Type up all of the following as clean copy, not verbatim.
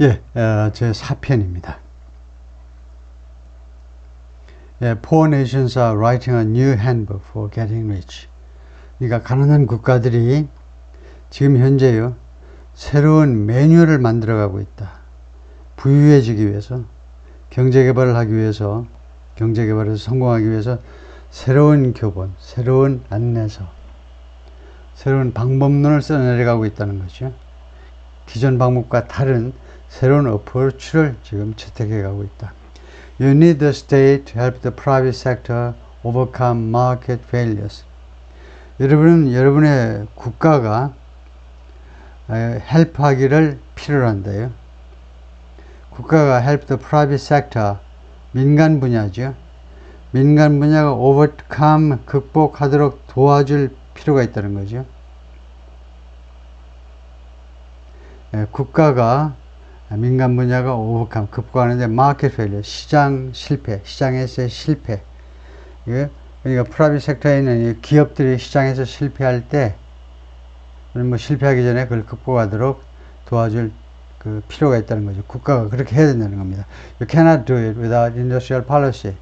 예, 제 4편입니다. 예, Poor nations are writing a new handbook for getting rich. 그러니까 가난한 국가들이 지금 현재요, 새로운 매뉴얼을 만들어가고 있다. 부유해지기 위해서, 경제개발을 하기 위해서, 경제개발에서 성공하기 위해서 새로운 교본, 새로운 안내서, 새로운 방법론을 써내려가고 있다는 거죠. 기존 방법과 다른 새로운 어프로치를 지금 채택해 가고 있다. You need the state to help the private sector overcome market failures. 여러분은 여러분의 국가가 헬프하기를 필요로 한다요. 국가가 help the private sector, 민간 분야죠. 민간 분야가 overcome, 극복하도록 도와줄 필요가 있다는 거죠. 국가가 민간 분야가 overcome, 극복하는데 market failure, 시장 실패, 시장에서의 실패. 그러니까 프라이빗 섹터에 있는 기업들이 시장에서 실패할 때, 뭐 실패하기 전에 그걸 극복하도록 도와줄 그 필요가 있다는 거죠. 국가가 그렇게 해야 된다는 겁니다. You cannot do it without industrial policy.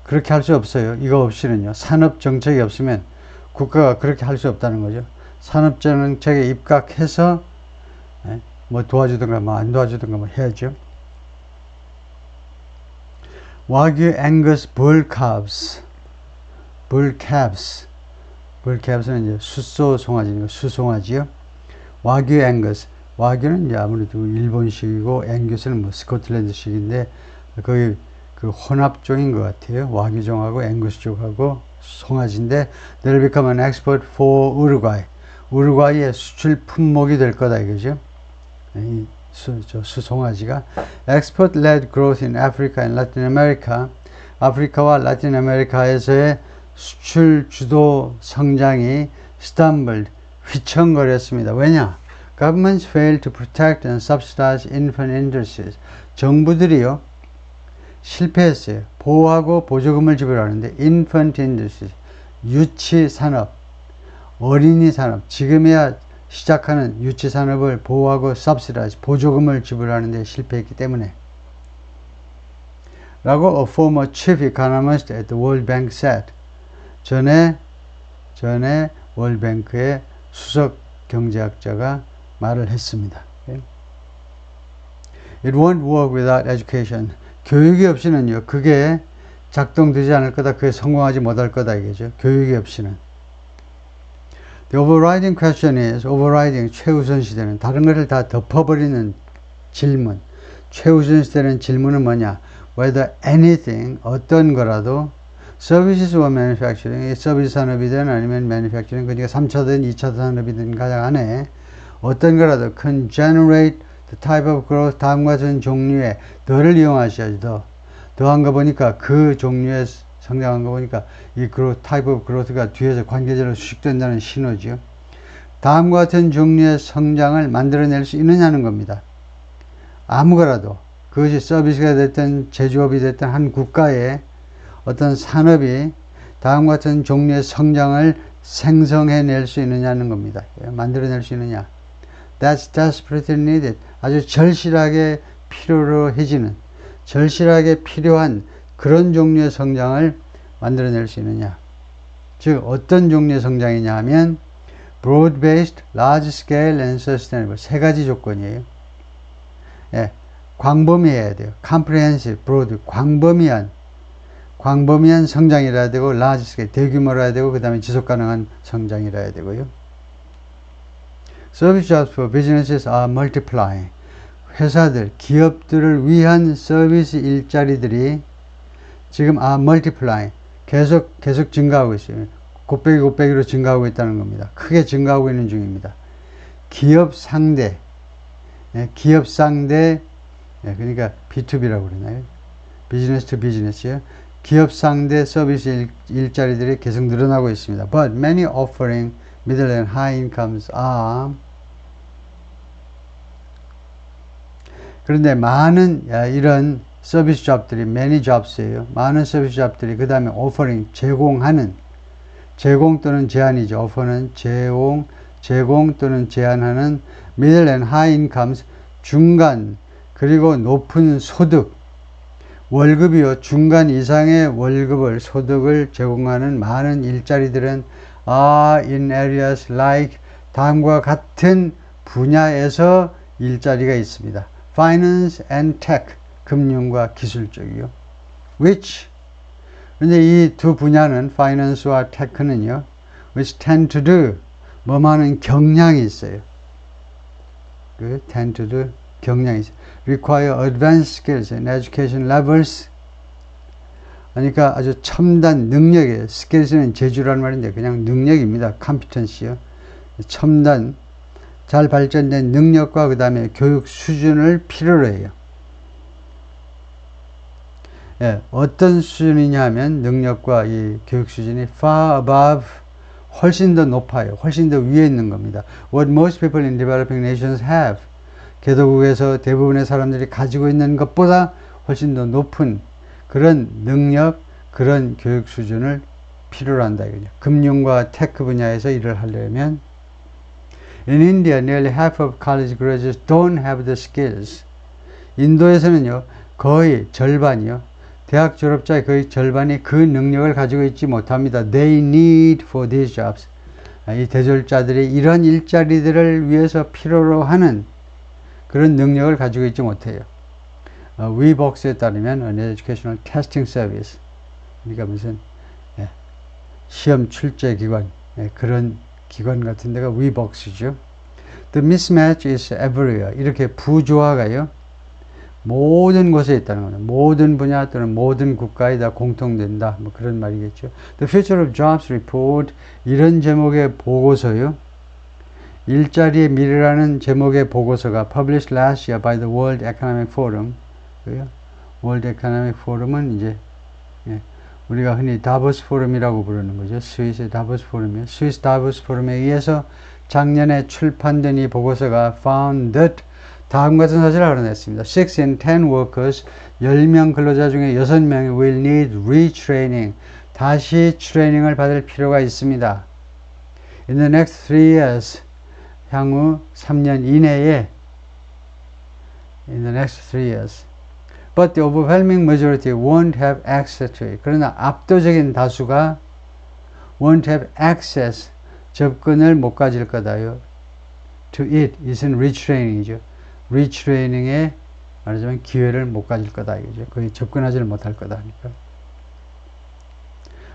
그렇게 할 수 없어요. 이거 없이는요. 산업 정책이 없으면 국가가 그렇게 할 수 없다는 거죠. 산업 정책에 입각해서 뭐 도와주든가 뭐 안 도와주든가 뭐 해야죠. 와규 앵거스 불캅스, 불캅스는 이제 숫소 송아지니까 수송아지요. 와규 앵거스, 와규는 이제 아무래도 일본식이고 앵거스는 뭐 스코틀랜드식인데 거의 그 혼합종인 것 같아요. 와규종하고 앵거스족하고 송아지인데 they'll become an export for 우루과이. 우루과이의 수출 품목이 될 거다 이거죠. 이 수송아지가 export-led growth in Africa and Latin America, 아프리카와 라틴 아메리카에서의 수출 주도 성장이 stumbled, 휘청거렸습니다. 왜냐? Governments failed to protect and subsidize infant industries. 정부들이요, 실패했어요. 보호하고 보조금을 지불하는데 infant industries, 유치 산업, 어린이 산업, 지금이야 시작하는 유치 산업을 보호하고 subsidize, 보조금을 지불하는 데 실패했기 때문에 라고 a former chief economist at the World Bank said. 전에 월뱅크의 수석 경제학자가 말을 했습니다. It won't work without education. 교육이 없이는요, 그게 작동되지 않을 거다, 그게 성공하지 못할 거다 이거죠. 교육이 없이는. The overriding question is, overriding, 최우선시되는, 다른 것을 다 덮어버리는 질문. 최우선시되는 질문은 뭐냐? Whether anything, 어떤 거라도, services or manufacturing, 서비스 산업이든 아니면 manufacturing, 그러니까 3차든 2차 산업이든 가장 안에 어떤 거라도 can generate the type of growth, 다음과 같은 종류의, 더를 이용하셔야지, 더한 거 보니까 그 종류의 성장한 거 보니까 이 type of growth가 뒤에서 관계절로 수식된다는 신호죠. 다음과 같은 종류의 성장을 만들어낼 수 있느냐는 겁니다. 아무거라도 그것이 서비스가 됐든 제조업이 됐든 한 국가의 어떤 산업이 다음과 같은 종류의 성장을 생성해낼 수 있느냐는 겁니다. 만들어낼 수 있느냐. That's desperately needed. 아주 절실하게 필요로 해지는, 절실하게 필요한 그런 종류의 성장을 만들어낼 수 있느냐. 즉 어떤 종류의 성장이냐 하면 broad-based, large-scale and sustainable. 세 가지 조건이에요. 예, 광범위해야 돼요. comprehensive, broad, 광범위한 성장이라야 되고 large-scale, 대규모라야 되고 그 다음에 지속가능한 성장이라야 되고요. Service jobs for businesses are multiplying. 회사들, 기업들을 위한 서비스 일자리들이 지금 multiplying, 계속 증가하고 있어요. 곱빼기로 증가하고 있다는 겁니다. 크게 증가하고 있는 중입니다. 기업 상대, 그러니까 B2B라고 그러나요? 비즈니스 투 비즈니스요. 기업 상대 서비스 일자리들이 계속 늘어나고 있습니다. But many offering middle and high incomes are. 그런데 많은 이런 서비스 잡들이 many jobs예요. 많은 서비스 잡들이 그 다음에 offering, 제공 또는 제한이죠. offer는 제공 또는 제한하는 middle and high incomes, 중간 그리고 높은 소득, 월급이요, 중간 이상의 소득을 제공하는 많은 일자리들은 are in areas like 다음과 같은 분야에서 일자리가 있습니다. Finance and tech, 금융과 기술 쪽이요. Which, 근데 이 두 분야는 finance와 tech는요, which tend to do, 뭐하는 경향이 있어요. 그 tend to do 경향이 있어요. Require advanced skills and education levels. 그러니까 아주 첨단 능력이에요. skills는 재주라는 말인데 그냥 능력입니다. competency요. 첨단, 잘 발전된 능력과 그 다음에 교육 수준을 필요로 해요. 예, 어떤 수준이냐 하면 능력과 이 교육 수준이 far above, 훨씬 더 높아요. 훨씬 더 위에 있는 겁니다. What most people in developing nations have. 개도국에서 대부분의 사람들이 가지고 있는 것보다 훨씬 더 높은 그런 능력, 그런 교육 수준을 필요로 한다. 이거죠. 금융과 테크 분야에서 일을 하려면 In India, nearly half of college graduates don't have the skills. 인도에서는요, 거의 절반이요. 대학 졸업자의 거의 절반이 그 능력을 가지고 있지 못합니다. They need for these jobs. 이 대졸자들이 이런 일자리들을 위해서 필요로 하는 그런 능력을 가지고 있지 못해요. 위복스에 따르면 an educational testing service. 그러니까 무슨 시험 출제 기관, 그런 기관 같은 데가 위복스죠. The mismatch is everywhere. 이렇게 부조화가요, 모든 곳에 있다는 거는 모든 분야 또는 모든 국가에 다 공통된다. 뭐 그런 말이겠죠. The Future of Jobs Report, 이런 제목의 보고서요, 일자리의 미래라는 제목의 보고서가 published last year by the World Economic Forum. World Economic Forum은 이제 우리가 흔히 다보스 포럼이라고 부르는 거죠. 스위스의 다보스 포럼이요. 스위스 다보스 포럼에 의해서 작년에 출판된 이 보고서가 found that 다음과 같은 사실을 알아냈습니다. 6 in 10 workers, 10명 근로자 중에 6명이 will need retraining, 다시 트레이닝을 받을 필요가 있습니다. In the next 3 years, 향후 3년 이내에 in the next 3 years. But the overwhelming majority won't have access to it. 그러나 압도적인 다수가 won't have access, 접근을 못 가질 거다요. To it, it은 retraining이죠. retraining에 말하자면 기회를 못 가질 거다 이거죠. 거의 접근하지를 못할 거다 하니까.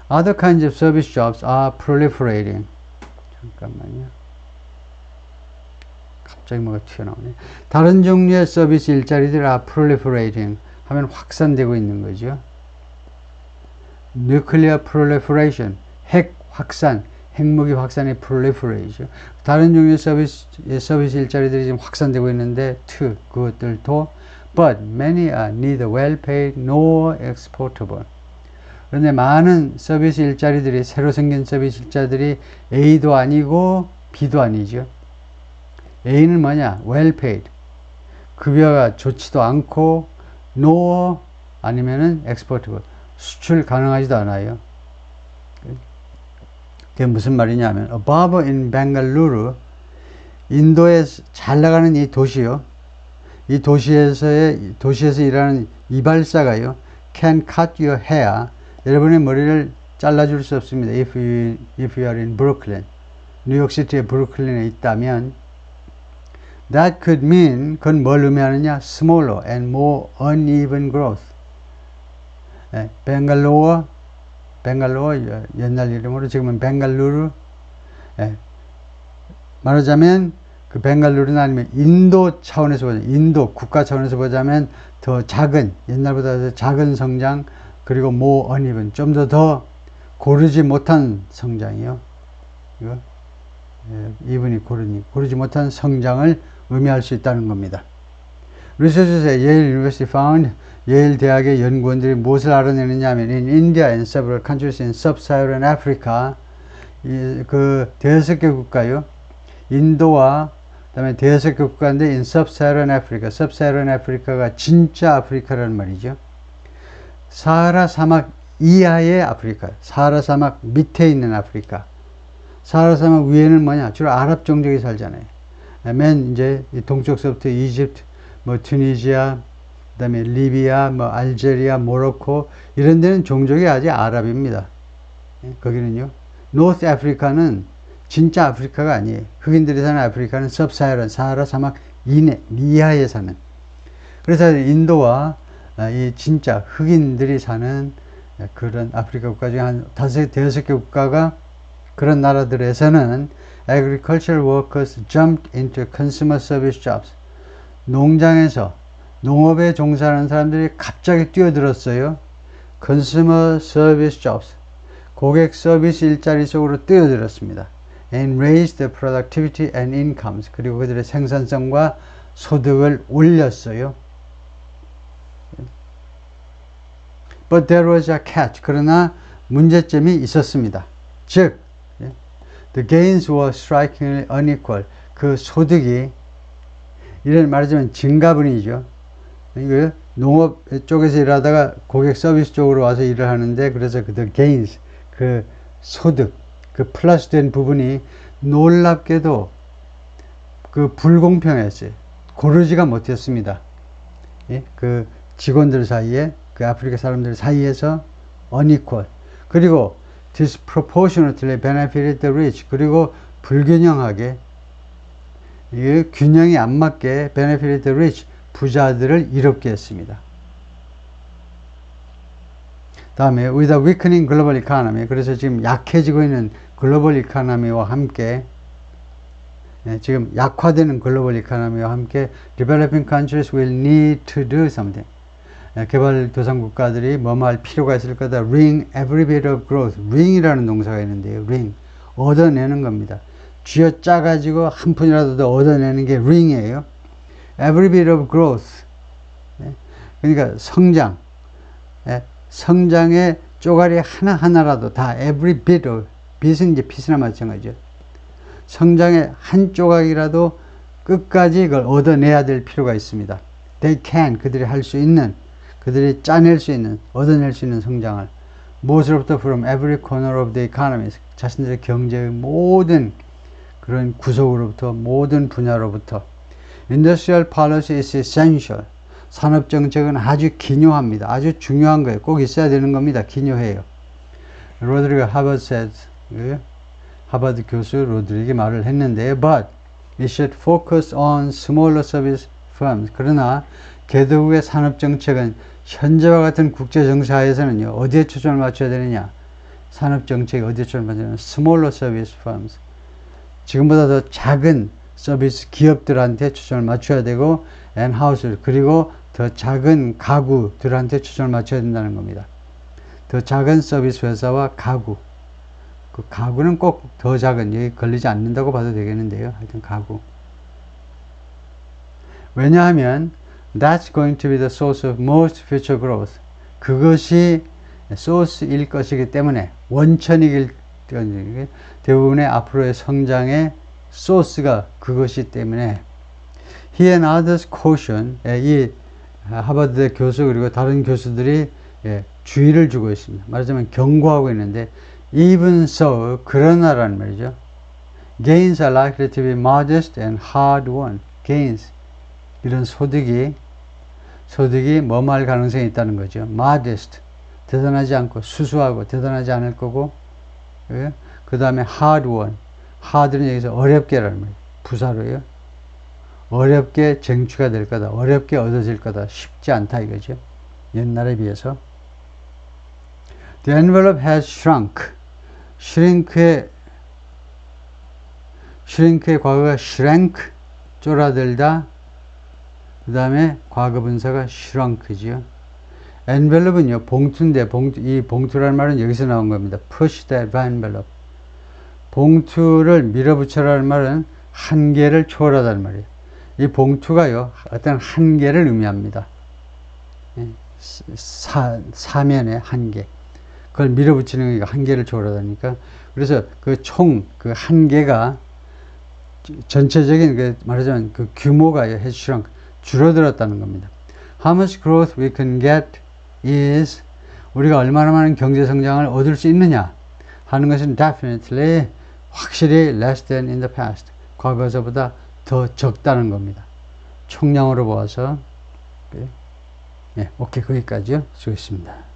Other kinds of service jobs are proliferating. 잠깐만요. 갑자기 뭐가 튀어나오네. 다른 종류의 서비스 일자리들 are proliferating 하면 확산되고 있는 거죠. Nuclear proliferation, 핵 확산, 핵무기 확산의 proliferate죠. 다른 종류의 서비스 일자리들이 지금 확산되고 있는데, 그것들도, but many are neither well paid nor exportable. 그런데 많은 서비스 일자리들이, 새로 생긴 서비스 일자리들이 A도 아니고 B도 아니죠. A는 뭐냐? well paid. 급여가 좋지도 않고, nor 아니면은 exportable. 수출 가능하지도 않아요. 그게 무슨 말이냐면, a barber in Bengaluru, 인도에 잘 나가는 이 도시요. 이 도시에서 일하는 이발사가요, can cut your hair. 여러분의 머리를 잘라줄 수 없습니다. If you are in Brooklyn. 뉴욕시티의 브루클린에 있다면, that could mean, 그건 뭘 의미하느냐? smaller and more uneven growth. 벵갈로어 옛날 이름으로 지금은 벵갈루루. 말하자면 그 벵갈루루는 아니면 인도 차원에서 보자면, 인도 국가 차원에서 보자면 더 작은, 옛날보다 더 작은 성장, 그리고 more uneven, 좀 더 고르지 못한 성장이요. 이거 이분이 고르지 못한 성장을 의미할 수 있다는 겁니다. Researchers at Yale University found, 예일 대학의 연구원들이 무엇을 알아내느냐 하면, in India and several countries in sub-Saharan Africa, 그 대여섯 개 국가요, 인도와 그다음에 대여섯 개 국가인데 in sub-Saharan Africa, sub-Saharan Africa가 진짜 아프리카라는 말이죠. 사하라 사막 이하의 아프리카, 사하라 사막 밑에 있는 아프리카. 사하라 사막 위에는 뭐냐? 주로 아랍 종족이 살잖아요. 맨 이제 동쪽서부터 이집트, 뭐 튀니지아, 그다음에 리비아, 뭐 알제리아, 모로코 이런 데는 종족이 아직 아랍입니다. 거기는요. 노스 아프리카는 진짜 아프리카가 아니에요. 흑인들이 사는 아프리카는 섭사하란 사하라 사막 이하에 사는. 그래서 인도와 이 진짜 흑인들이 사는 그런 아프리카 국가 중에 한 대여섯 개 국가가 그런 나라들에서는 agricultural workers jumped into consumer service jobs. 농장에서 농업에 종사하는 사람들이 갑자기 뛰어들었어요. consumer service jobs. 고객 서비스 일자리 속으로 뛰어들었습니다. and raised the productivity and incomes. 그리고 그들의 생산성과 소득을 올렸어요. But there was a catch. 그러나 문제점이 있었습니다. 즉, the gains were strikingly unequal. 그 소득이, 이런 말하자면 증가분이죠. 이거 농업 쪽에서 일하다가 고객 서비스 쪽으로 와서 일을 하는데, 그래서 그 the gains, 그 소득, 그 플러스 된 부분이 놀랍게도 그 불공평했어요. 고르지가 못했습니다. 예? 그 직원들 사이에, 그 아프리카 사람들 사이에서 unequal. 그리고 disproportionately benefited the rich. 그리고 불균형하게, 이 균형이 안 맞게 benefited the rich. 부자들을 이롭게 했습니다. 다음에 with a weakening global economy. 그래서 지금 약해지고 있는 글로벌 이코노미와 함께, 지금 약화되는 글로벌 이코노미와 함께 developing countries will need to do something. 개발도상 국가들이 뭐뭐 할 필요가 있을 거다. wring every bit of growth. wring이라는 동사가 있는데요. wring. 얻어내는 겁니다. 쥐어 짜가지고 한 푼이라도 더 얻어내는 게 wring이에요. every bit of growth. 그러니까 성장. 성장의 쪼가리 하나하나라도 다 every bit of. bit은 이제 빛이나 마찬가지죠. 성장의 한 조각이라도 끝까지 이걸 얻어내야 될 필요가 있습니다. They can. 그들이 할 수 있는, 그들이 짜낼 수 있는, 얻어낼 수 있는 성장을. 무엇으로부터? From every corner of the economy. 자신들의 경제의 모든 그런 구석으로부터, 모든 분야로부터. Industrial policy is essential. 산업정책은 아주 기묘합니다. 아주 중요한 거예요. 꼭 있어야 되는 겁니다. 기묘해요. 로드리거 하버드 says, 하버드 교수 로드리게 말을 했는데, but it should focus on smaller service firms. 그러나 개도국의 산업정책은 현재와 같은 국제정세하에서는요, 어디에 초점을 맞춰야 되느냐? 산업정책이 어디에 초점을 맞춰야 되느냐? smaller service firms. 지금보다 더 작은 서비스 기업들한테 초점을 맞춰야 되고, and houses. 그리고 더 작은 가구들한테 초점을 맞춰야 된다는 겁니다. 더 작은 서비스 회사와 가구. 그 가구는 꼭 더 작은, 여기 걸리지 않는다고 봐도 되겠는데요. 하여튼 가구. 왜냐하면 that's going to be the source of most future growth. 그것이 소스일 것이기 때문에, 원천이길 때문에, 대부분의 앞으로의 성장의 소스가 그것이 때문에, he and others caution. 이 하버드 교수 그리고 다른 교수들이 주의를 주고 있습니다. 말하자면 경고하고 있는데, even so, 그러나라는 말이죠. gains are likely to be modest and hard won. gains, 이런 소득이 뭐뭐할 가능성이 있다는 거죠. modest, 대단하지 않고, 수수하고 대단하지 않을 거고, 그 다음에 hard won. hard는 여기서 어렵게라는 말이에요. 부사로요. 어렵게 쟁취가 될 거다. 어렵게 얻어질 거다. 쉽지 않다 이거죠. 옛날에 비해서. The envelope has shrunk. shrink의 과거가 shrank, 쫄아들다. 그 다음에 과거 분사가 shrunk지요. envelope은요, 봉투인데, 이 봉투라는 말은 여기서 나온 겁니다. push that envelope. 봉투를 밀어붙여라는 말은 한계를 초월하다는 말이에요. 이 봉투가요, 어떤 한계를 의미합니다. 사면의 한계. 그걸 밀어붙이는 게 한계를 초월하다니까. 그래서 그 한계가 전체적인, 말하자면 그 규모가요, has shrunk, 줄어들었다는 겁니다. How much growth we can get is, 우리가 얼마나 많은 경제 성장을 얻을 수 있느냐 하는 것은 definitely, 확실히 less than in the past. 과거서보다 더 적다는 겁니다. 총량으로 보아서. 네, 오케이, 거기까지요. 수고했습니다.